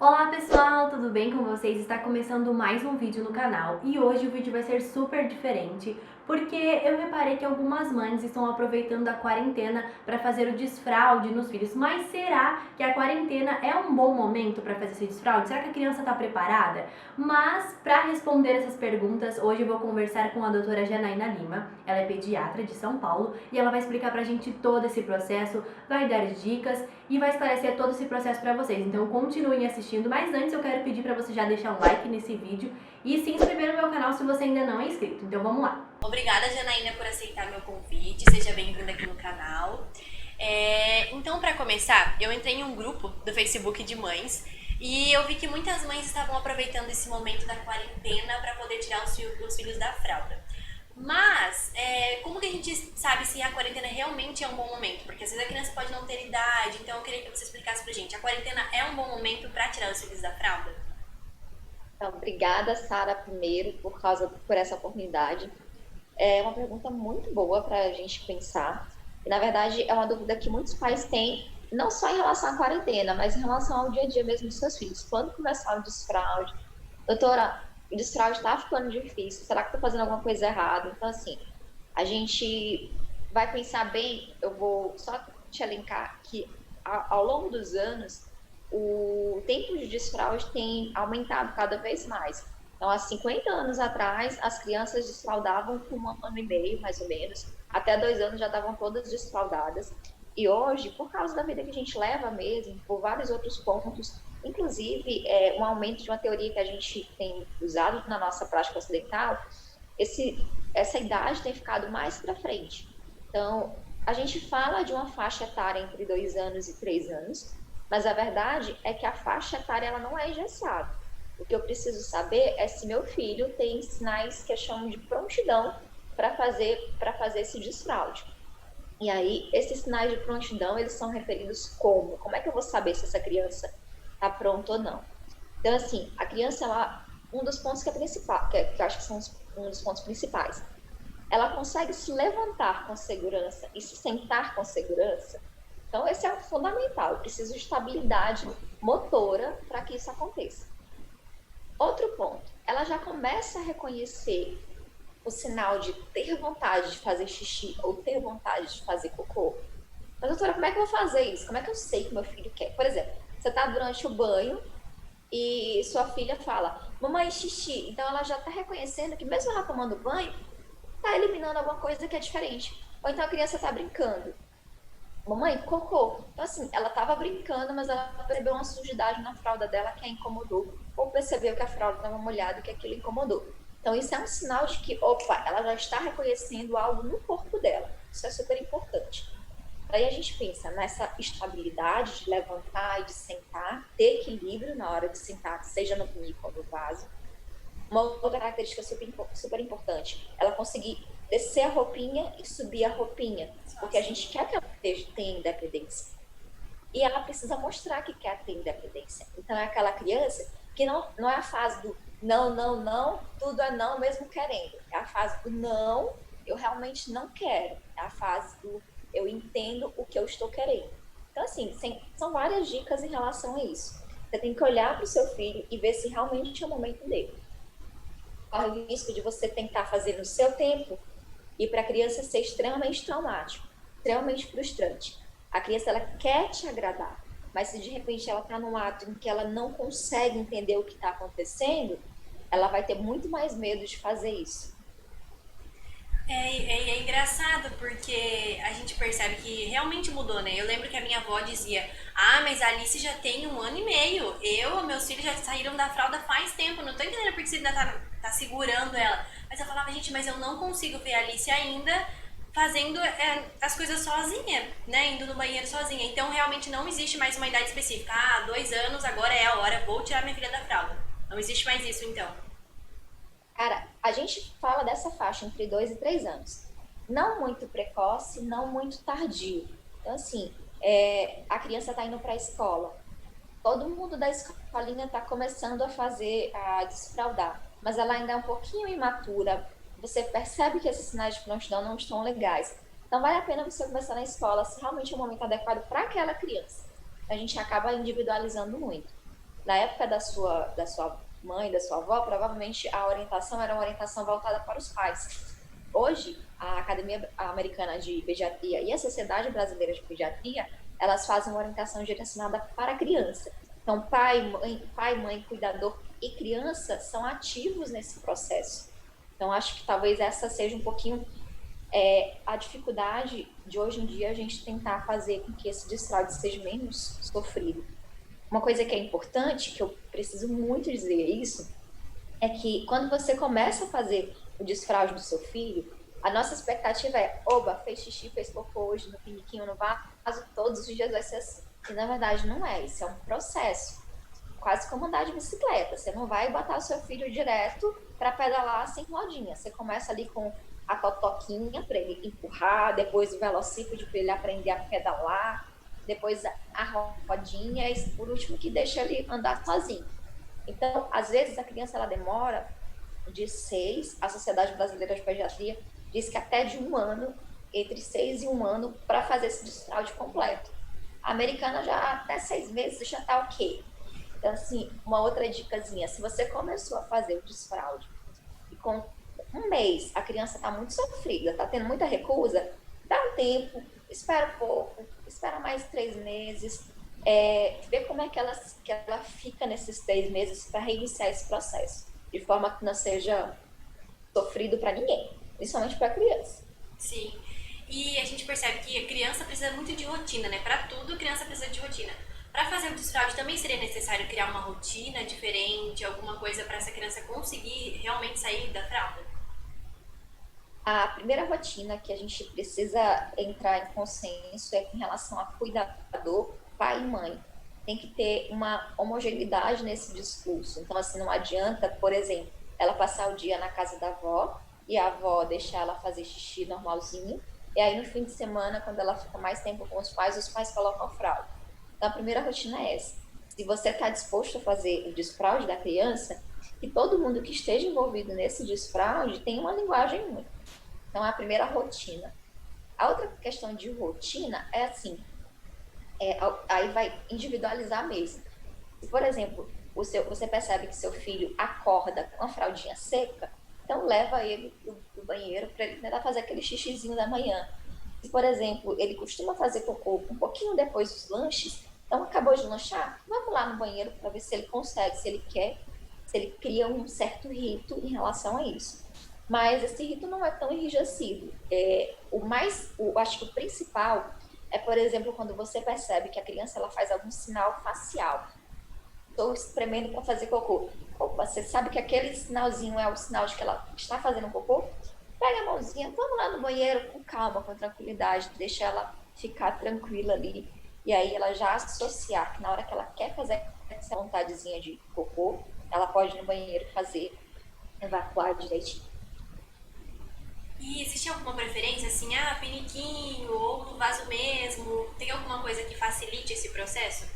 Olá pessoal, tudo bem com vocês? Está começando mais um vídeo no canal e hoje o vídeo vai ser super diferente porque eu reparei que algumas mães estão aproveitando a quarentena para fazer o desfraude nos filhos. Mas será que a quarentena é um bom momento para fazer esse desfraude? Será que a criança está preparada? Mas para responder essas perguntas, hoje eu vou conversar com a doutora Janaína Lima. Ela é pediatra de São Paulo e ela vai explicar pra gente todo esse processo, vai dar dicas e vai esclarecer todo esse processo para vocês. Então continuem assistindo, mas antes eu quero pedir para você já deixar um like nesse vídeo e se inscrever no meu canal se você ainda não é inscrito. Então vamos lá. Obrigada, Janaína, por aceitar meu convite. Seja bem-vinda aqui no canal. Então, para começar, eu entrei em um grupo do Facebook de mães e eu vi que muitas mães estavam aproveitando esse momento da quarentena para poder tirar os filhos da fralda. Mas, como que a gente sabe se a quarentena realmente é um bom momento? Porque às vezes a criança pode não ter idade, então eu queria que você explicasse pra gente. A quarentena é um bom momento para tirar os filhos da fralda? Então, obrigada, Sara, primeiro, por essa oportunidade. É uma pergunta muito boa para a gente pensar. E, na verdade, é uma dúvida que muitos pais têm, não só em relação à quarentena, mas em relação ao dia a dia mesmo dos seus filhos. Quando começar o desfraude? Doutora, o desfraude está ficando difícil. Será que estou fazendo alguma coisa errada? Então, assim, a gente vai pensar bem. Eu vou só te elencar que, ao longo dos anos, o tempo de desfraude tem aumentado cada vez mais. Então, há 50 anos atrás, as crianças desfraldavam com 1 ano e meio, mais ou menos. Até 2 anos já estavam todas desfraldadas. E hoje, por causa da vida que a gente leva mesmo, por vários outros pontos, inclusive um aumento de uma teoria que a gente tem usado na nossa prática ocidental, essa idade tem ficado mais para frente. Então, a gente fala de uma faixa etária entre 2 anos e 3 anos, mas a verdade é que a faixa etária ela não é engessada. O que eu preciso saber é se meu filho tem sinais que eu chamo de prontidão para fazer esse desfraude. E aí, esses sinais de prontidão, eles são referidos como? Como é que eu vou saber se essa criança está pronta ou não? Então, assim, a criança, um dos pontos que é principal, que eu acho que são um dos pontos principais, ela consegue se levantar com segurança e se sentar com segurança. Então, esse é o fundamental. Eu preciso de estabilidade motora para que isso aconteça. Outro ponto, ela já começa a reconhecer o sinal de ter vontade de fazer xixi ou ter vontade de fazer cocô. Mas, doutora, como é que eu vou fazer isso? Como é que eu sei que meu filho quer? Por exemplo, você está durante o banho e sua filha fala, mamãe, xixi. Então, ela já está reconhecendo que mesmo ela tomando banho, está eliminando alguma coisa que é diferente. Ou então a criança está brincando. Mamãe, cocô. Então, assim, ela estava brincando, mas ela percebeu uma sujidade na fralda dela que a incomodou. Ou percebeu que a fralda estava molhada e que aquilo incomodou. Então, isso é um sinal de que, opa, ela já está reconhecendo algo no corpo dela. Isso é super importante. Aí a gente pensa nessa estabilidade de levantar e de sentar, ter equilíbrio na hora de sentar, seja no pinico ou no vaso. Uma outra característica super importante, ela conseguir descer a roupinha e subir a roupinha, porque a gente quer que ela tenha independência. E ela precisa mostrar que quer ter independência. Então é aquela criança que não é a fase do não, não, não, tudo é não mesmo querendo. É a fase do não, eu realmente não quero. É a fase do eu entendo o que eu estou querendo. Então, assim, são várias dicas em relação a isso. Você tem que olhar para o seu filho e ver se realmente é o momento dele. Corre o risco de você tentar fazer no seu tempo e para a criança ser extremamente traumático, extremamente frustrante. A criança ela quer te agradar, mas se de repente ela está num ato em que ela não consegue entender o que está acontecendo, ela vai ter muito mais medo de fazer isso. É engraçado porque a gente percebe que realmente mudou, né? Eu lembro que a minha avó dizia: Ah, mas a Alice já tem 1 ano e meio. Meus filhos já saíram da fralda faz tempo. Não tô entendendo porque você ainda tá segurando ela. Mas eu falava: Gente, mas eu não consigo ver a Alice ainda fazendo as coisas sozinha, né? Indo no banheiro sozinha. Então realmente não existe mais uma idade específica. Ah, 2 anos, agora é a hora, vou tirar minha filha da fralda. Não existe mais isso então. Cara, a gente fala dessa faixa entre 2 e 3 anos. Não muito precoce, não muito tardio. Então, assim, a criança está indo para a escola. Todo mundo da escolinha está começando a desfraldar, mas ela ainda é um pouquinho imatura. Você percebe que esses sinais de prontidão não estão legais. Então, vale a pena você começar na escola se realmente é o momento adequado para aquela criança. A gente acaba individualizando muito. Na época da sua mãe, da sua avó, provavelmente a orientação era uma orientação voltada para os pais. Hoje, a Academia Americana de Pediatria e a Sociedade Brasileira de Pediatria, elas fazem uma orientação direcionada para a criança. Então, pai, mãe, cuidador e criança são ativos nesse processo. Então, acho que talvez essa seja um pouquinho a dificuldade de hoje em dia a gente tentar fazer com que esse desfraude seja menos sofrido. Uma coisa que é importante, que eu preciso muito dizer isso, é que quando você começa a fazer o desfraude do seu filho, a nossa expectativa é, oba, fez xixi, fez cocô hoje no piniquinho, no vaso, todos os dias vai ser assim. E na verdade não é, isso é um processo. Quase como andar de bicicleta. Você não vai botar o seu filho direto para pedalar sem rodinha. Você começa ali com a totoquinha para ele empurrar, depois o velocípede para ele aprender a pedalar, depois a rodinha e por último que deixa ele andar sozinho. Então, às vezes a criança ela demora de 6, a Sociedade Brasileira de Pediatria diz que até de 1 ano, entre 6 e 1 ano, para fazer esse desfraude completo. A americana já até 6 meses já está ok. Então, assim, uma outra dicasinha, se você começou a fazer o desfraude e com 1 mês a criança está muito sofrida, está tendo muita recusa, dá um tempo, espera um pouco, espera mais 3 meses, ver como é que ela fica nesses 3 meses para reiniciar esse processo, de forma que não seja sofrido para ninguém, principalmente para a criança. Sim. E a gente percebe que a criança precisa muito de rotina, né? Para tudo, a criança precisa de rotina. Para fazer o desfraude também seria necessário criar uma rotina diferente, alguma coisa para essa criança conseguir realmente sair da fralda? A primeira rotina que a gente precisa entrar em consenso é em relação a cuidador, pai e mãe. Tem que ter uma homogeneidade nesse discurso. Então, assim, não adianta, por exemplo, ela passar o dia na casa da avó e a avó deixar ela fazer xixi normalzinho, e aí no fim de semana, quando ela fica mais tempo com os pais colocam fralda. Então, a primeira rotina é essa. Se você está disposto a fazer o desfraude da criança, que todo mundo que esteja envolvido nesse desfraude tenha uma linguagem única. Então, é a primeira rotina. A outra questão de rotina é assim, aí vai individualizar mesmo. Se, por exemplo, você percebe que seu filho acorda com a fraldinha seca, então leva ele pro banheiro para ele tentar fazer aquele xixizinho da manhã. Se, por exemplo, ele costuma fazer cocô um pouquinho depois dos lanches, então acabou de lanchar, vamos lá no banheiro para ver se ele consegue, se ele quer, se ele cria um certo rito em relação a isso. Mas esse rito não é tão enrijecido. Acho que o principal é, por exemplo, quando você percebe que a criança ela faz algum sinal facial. Estou espremendo para fazer cocô. Opa, você sabe que aquele sinalzinho é o sinal de que ela está fazendo cocô? Pega a mãozinha, vamos lá no banheiro com calma, com tranquilidade, deixa ela ficar tranquila ali. E aí ela já associar que na hora que ela quer fazer essa vontadezinha de cocô, ela pode ir no banheiro fazer, evacuar direitinho. E existe alguma preferência, assim, piniquinho ou no vaso mesmo? Tem alguma coisa que facilite esse processo?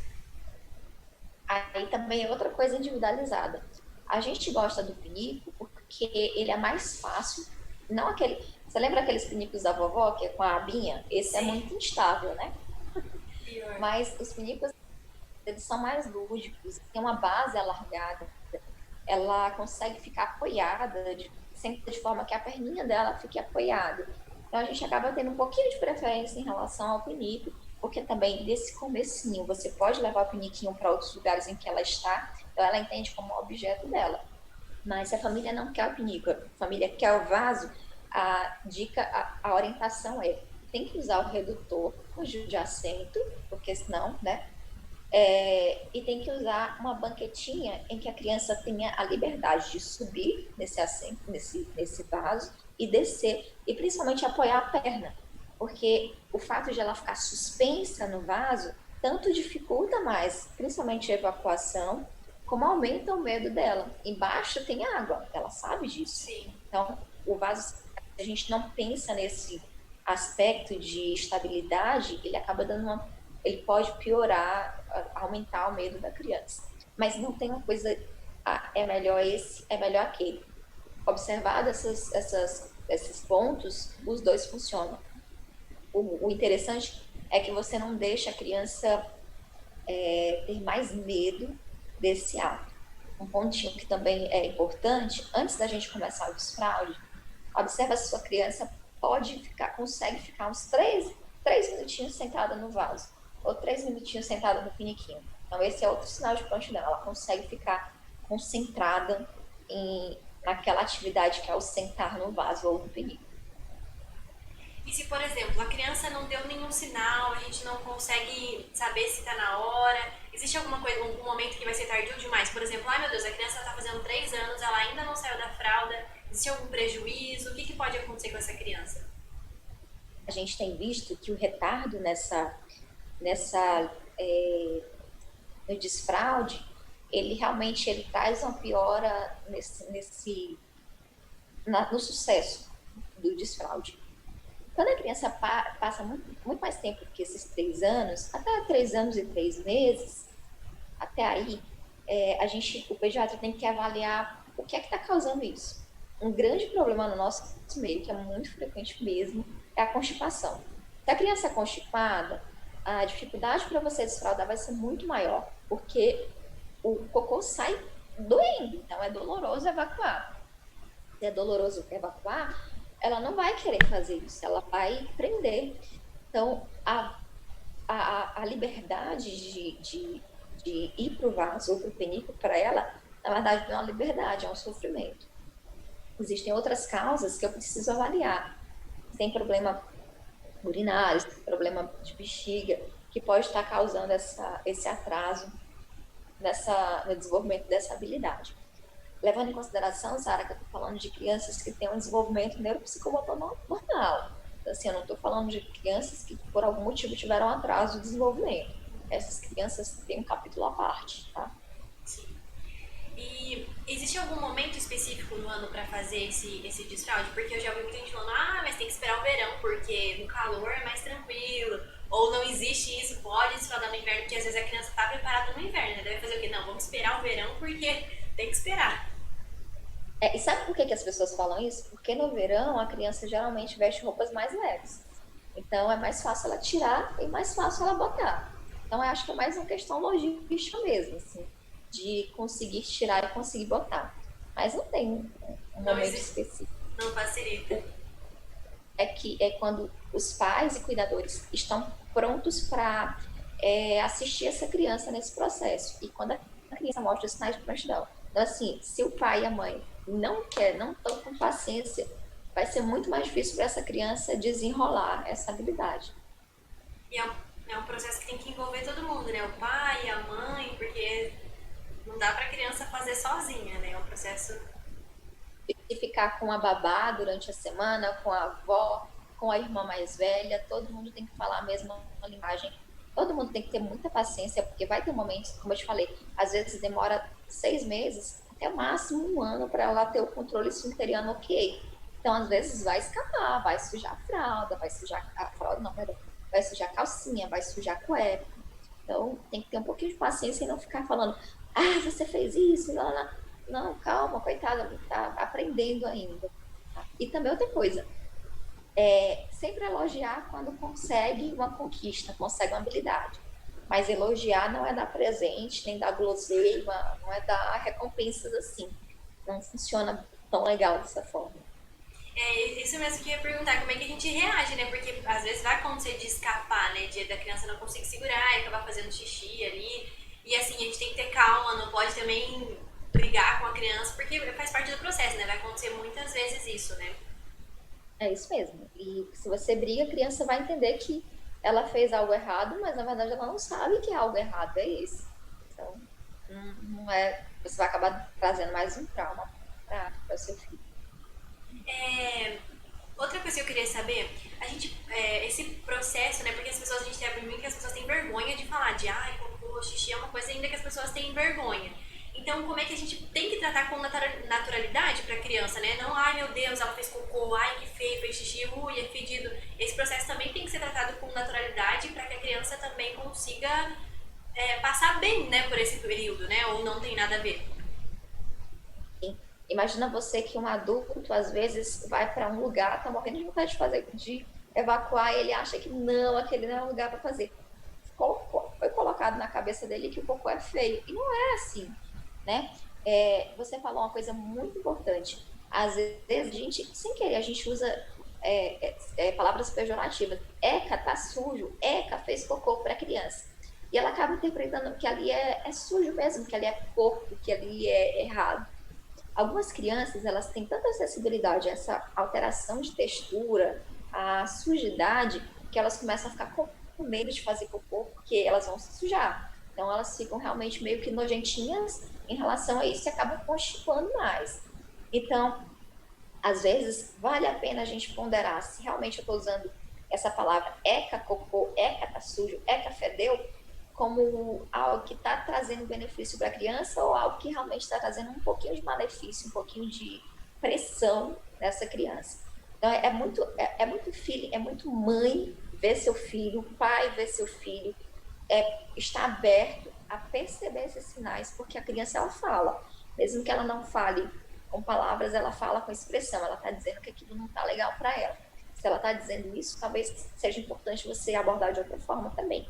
Aí também é outra coisa individualizada. A gente gosta do pinico porque ele é mais fácil. Não aquele. Você lembra aqueles pinicos da vovó, que é com a abinha? Esse é Sim. muito instável, né? Pior. Mas os pinicos, eles são mais lúdicos, tem uma base alargada, ela consegue ficar apoiada, sempre de forma que a perninha dela fique apoiada. Então a gente acaba tendo um pouquinho de preferência em relação ao pinico, porque também desse comecinho você pode levar o piniquinho para outros lugares em que ela está, então ela entende como objeto dela. Mas se a família não quer o pinico, a família quer o vaso, a dica, a orientação é tem que usar o redutor adjacente, porque senão, né, e tem que usar uma banquetinha em que a criança tenha a liberdade de subir nesse assento, nesse vaso e descer, e principalmente apoiar a perna, porque o fato de ela ficar suspensa no vaso tanto dificulta mais, principalmente a evacuação, como aumenta o medo dela. Embaixo tem água, ela sabe disso. Sim. Então, o vaso, a gente não pensa nesse aspecto de estabilidade, ele acaba dando ele pode piorar, aumentar o medo da criança. Mas não tem uma coisa, é melhor esse, é melhor aquele. Observado esses pontos, os dois funcionam. O interessante é que você não deixa a criança ter mais medo desse ato. Um pontinho que também é importante, antes da gente começar o desfraude, observa se sua criança consegue ficar uns três minutinhos sentada no vaso, ou 3 minutinhos sentada no piniquinho. Então, esse é outro sinal de prontidão. Ela consegue ficar concentrada naquela atividade que é o sentar no vaso ou no pinico. E se, por exemplo, a criança não deu nenhum sinal, a gente não consegue saber se está na hora, existe alguma coisa, algum momento que vai ser tardio demais? Por exemplo, ai meu Deus, a criança está fazendo 3 anos, ela ainda não saiu da fralda, existe algum prejuízo? O que pode acontecer com essa criança? A gente tem visto que o retardo nessa no desfraude, ele traz uma piora no sucesso do desfraude. Quando a criança passa muito mais tempo que esses 3 anos, até 3 anos e 3 meses, até aí, o pediatra tem que avaliar o que é que está causando isso. Um grande problema no nosso meio, que é muito frequente mesmo, é a constipação. Se a criança é constipada, a dificuldade para você desfraldar vai ser muito maior, porque o cocô sai doendo, então é doloroso evacuar. Se é doloroso evacuar, ela não vai querer fazer isso, ela vai prender. Então, a liberdade de ir para o vaso ou para o penico, para ela, na verdade, não é uma liberdade, é um sofrimento. Existem outras causas que eu preciso avaliar. Tem problema urinário, tem problema de bexiga, que pode estar causando esse atraso no desenvolvimento dessa habilidade. Levando em consideração, Sara, que eu estou falando de crianças que têm um desenvolvimento neuropsicomotor normal. Então, assim, eu não estou falando de crianças que, por algum motivo, tiveram atraso de desenvolvimento. Essas crianças têm um capítulo à parte, tá? Sim. E existe algum momento específico no ano para fazer esse desfraude? Porque eu já ouvi muita gente falando, ah, mas tem que esperar o verão, porque no calor é mais tranquilo. Ou não existe isso, pode desfraudar no inverno, porque às vezes a criança está preparada no inverno, né? Deve fazer o quê? Não, vamos esperar o verão, porque tem que esperar. E sabe por que as pessoas falam isso? Porque no verão a criança geralmente veste roupas mais leves. Então é mais fácil ela tirar e mais fácil ela botar. Então eu acho que é mais uma questão logística mesmo, assim, de conseguir tirar e conseguir botar. Mas não tem um Não momento existe, específico. não facilita. É quando os pais e cuidadores estão prontos para assistir essa criança nesse processo. E quando a criança mostra sinais de prontidão. Então, assim, se o pai e a mãe não estão com paciência, vai ser muito mais difícil para essa criança desenrolar essa habilidade. E é um processo que tem que envolver todo mundo, né? O pai, a mãe, porque não dá pra criança fazer sozinha, né? É um processo. E ficar com a babá durante a semana, com a avó, com a irmã mais velha, todo mundo tem que falar a mesma linguagem. Todo mundo tem que ter muita paciência, porque vai ter momentos, como eu te falei, às vezes demora 6 meses, até o máximo um ano, para ela ter o controle esfinteriano ok. Então, às vezes, vai escapar, vai sujar a fralda, vai sujar a fralda, não, perdão, vai sujar a calcinha, vai sujar a cueca. Então, tem que ter um pouquinho de paciência e não ficar falando, ah, você fez isso, não, não. Não, calma, coitada, tá aprendendo ainda. Tá? E também outra coisa, sempre elogiar quando consegue uma conquista, consegue uma habilidade. Mas elogiar não é dar presente, nem dar guloseima, não é dar recompensas assim. Não funciona tão legal dessa forma. É isso mesmo que eu ia perguntar, como é que a gente reage, né? Porque às vezes vai acontecer de escapar, né? Da criança não conseguir segurar e acabar fazendo xixi ali. E assim, a gente tem que ter calma, não pode também brigar com a criança, porque faz parte do processo, né? Vai acontecer muitas vezes isso, né? É isso mesmo. E se você briga, a criança vai entender que ela fez algo errado, mas na verdade ela não sabe que é algo errado, é esse. Então, não é. Você vai acabar trazendo mais um trauma para o seu filho. É, outra coisa que eu queria saber, esse processo, né? Porque as pessoas, a gente tem muito que as pessoas têm vergonha de falar de ai, cocô, xixi é uma coisa ainda que as pessoas têm vergonha. Então, como é que a gente tem que tratar com naturalidade pra criança, né? Não, ai meu Deus, ela fez cocô, ai que feio, fez xixi, ui, é fedido. Esse processo também tem que ser tratado com naturalidade pra que a criança também consiga passar bem, né, por esse período, né? Ou não tem nada a ver. Imagina você que um adulto, às vezes, vai para um lugar, tá morrendo de vontade de evacuar, e ele acha que não, aquele não é um lugar para fazer. Foi colocar colocado na cabeça dele que o cocô é feio. E não é assim, né? Você falou uma coisa muito importante. Às vezes, a gente, sem querer, a gente usa palavras pejorativas. Eca, tá sujo. Eca, fez cocô para criança. E ela acaba interpretando que ali é sujo mesmo, que ali é porco, que ali é errado. Algumas crianças, elas têm tanta acessibilidade a essa alteração de textura, a sujidade, que elas começam a ficar com medo de fazer cocô, porque elas vão se sujar. Então, elas ficam realmente meio que nojentinhas em relação a isso e acabam constipando mais. Então, às vezes, vale a pena a gente ponderar se realmente eu estou usando essa palavra eca cocô, eca tá sujo, eca fedeu, como algo que está trazendo benefício para a criança ou algo que realmente está trazendo um pouquinho de malefício, um pouquinho de pressão nessa criança. Então, é muito filho, é muito mãe ver seu filho, pai ver seu filho, estar aberto a perceber esses sinais, porque a criança, ela fala. Mesmo que ela não fale com palavras, ela fala com expressão. Ela está dizendo que aquilo não está legal para ela. Se ela está dizendo isso, talvez seja importante você abordar de outra forma também.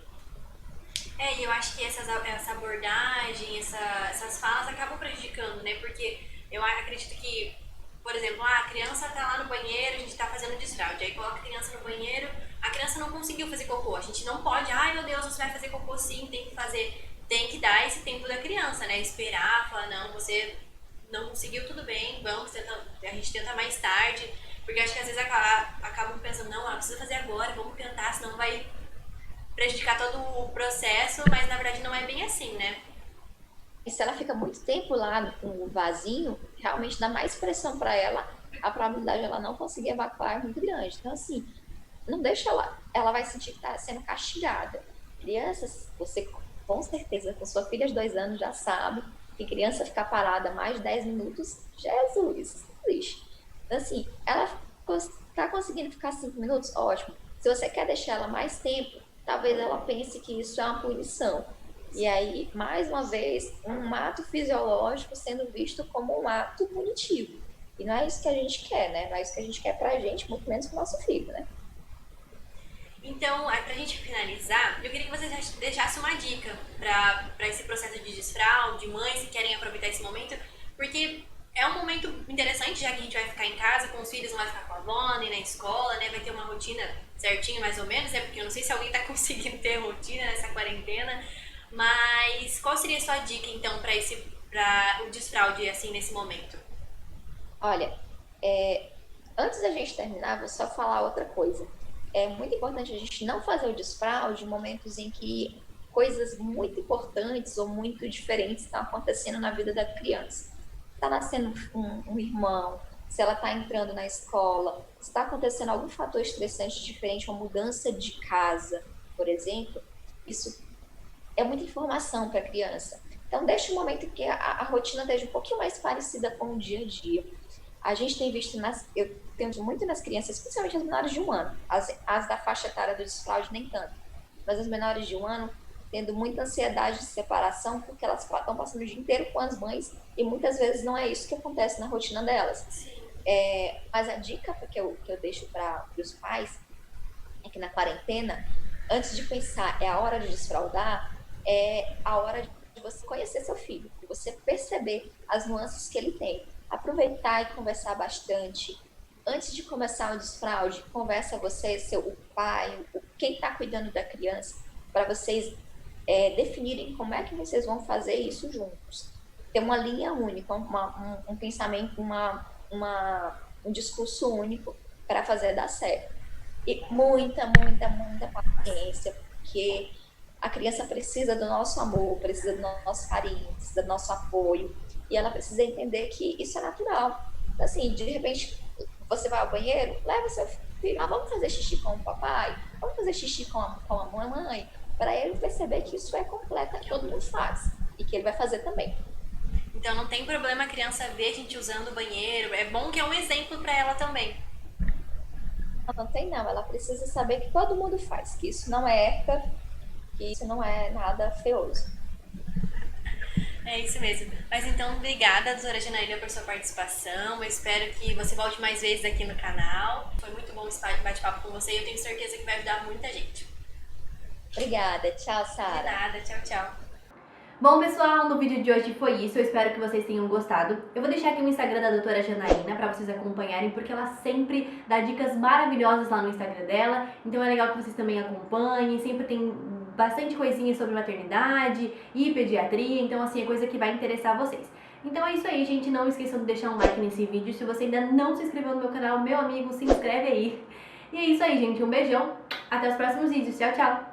E eu acho que essa abordagem, essas falas acabam prejudicando, né? Porque eu acredito que, por exemplo, a criança tá lá no banheiro, a gente tá fazendo desfraude, aí coloca a criança no banheiro, a criança não conseguiu fazer cocô. A gente não pode, ai meu Deus, você vai fazer cocô sim, tem que fazer, tem que dar esse tempo da criança, né? Esperar, falar, não, você não conseguiu, tudo bem, a gente tenta mais tarde, porque acho que às vezes acabam pensando, não, precisa fazer agora, vamos tentar, senão vai prejudicar todo o processo, mas na verdade não é bem assim, né? E se ela fica muito tempo lá no vasinho, realmente dá mais pressão para ela, a probabilidade de ela não conseguir evacuar é muito grande. Então, assim, não deixa ela vai sentir que está sendo castigada. Crianças, você com certeza, com sua filha de 2 anos, já sabe que criança ficar parada mais de 10 minutos, Jesus, Cristo. Então, assim, ela está conseguindo ficar 5 minutos, ótimo. Se você quer deixar ela mais tempo, talvez ela pense que isso é uma punição. E aí, mais uma vez, um ato fisiológico sendo visto como um ato punitivo. E não é isso que a gente quer, né? Não é isso que a gente quer pra gente, muito menos pro nosso filho, né? Então, pra gente finalizar, eu queria que você deixasse uma dica pra esse processo de desfraude, mães que querem aproveitar esse momento, porque é um momento interessante, já que a gente vai ficar em casa com os filhos, não vai ficar com a avó, nem na escola, né? Vai ter uma rotina certinha, mais ou menos, né? Porque eu não sei se alguém tá conseguindo ter rotina nessa quarentena, mas qual seria a sua dica, então, pra o desfraude, assim, nesse momento? Olha, antes da gente terminar, vou só falar outra coisa. É muito importante a gente não fazer o desfraude em momentos em que coisas muito importantes ou muito diferentes estão acontecendo na vida da criança. Está nascendo um irmão, se ela está entrando na escola, se está acontecendo algum fator estressante diferente, uma mudança de casa, por exemplo, isso é muita informação para a criança. Então, deixa um momento que a rotina esteja um pouquinho mais parecida com o dia a dia. A gente tem visto, eu tenho muito nas crianças, especialmente as menores de 1 ano, as da faixa etária do desfraude nem tanto, mas as menores de 1 ano tendo muita ansiedade de separação, porque elas estão passando o dia inteiro com as mães e muitas vezes não é isso que acontece na rotina delas. Mas a dica que eu deixo para os pais é que na quarentena, antes de pensar é a hora de desfraudar, é a hora de você conhecer seu filho, de você perceber as nuances que ele tem. Aproveitar e conversar bastante. Antes de começar o desfraude, conversa você, o pai, quem está cuidando da criança, para vocês definirem como é que vocês vão fazer isso juntos. Ter uma linha única, um pensamento, um discurso único para fazer dar certo. E muita, muita, muita paciência, porque a criança precisa do nosso amor, precisa do nosso carinho, precisa do nosso apoio, e ela precisa entender que isso é natural. Então, assim, de repente, você vai ao banheiro, leva seu filho, vamos fazer xixi com o papai, vamos fazer xixi com a mamãe, para ele perceber que isso é completo, que todo mundo faz, e que ele vai fazer também. Então não tem problema a criança ver a gente usando o banheiro, é bom que é um exemplo para ela também. Não tem não, ela precisa saber que todo mundo faz, que isso não é época, que isso não é nada feioso. É isso mesmo. Mas então, obrigada, doutora Janaína, por sua participação. Eu espero que você volte mais vezes aqui no canal. Foi muito bom esse bate-papo com você e eu tenho certeza que vai ajudar muita gente. Obrigada. Tchau, De Sara. nada, tchau, tchau. Bom, pessoal, no vídeo de hoje foi isso. Eu espero que vocês tenham gostado. Eu vou deixar aqui o Instagram da doutora Janaína para vocês acompanharem, porque ela sempre dá dicas maravilhosas lá no Instagram dela. Então é legal que vocês também acompanhem. Sempre tem bastante coisinha sobre maternidade e pediatria. Então, assim, é coisa que vai interessar vocês. Então é isso aí, gente. Não esqueçam de deixar um like nesse vídeo. Se você ainda não se inscreveu no meu canal, meu amigo, se inscreve aí. E é isso aí, gente. Um beijão. Até os próximos vídeos. Tchau, tchau.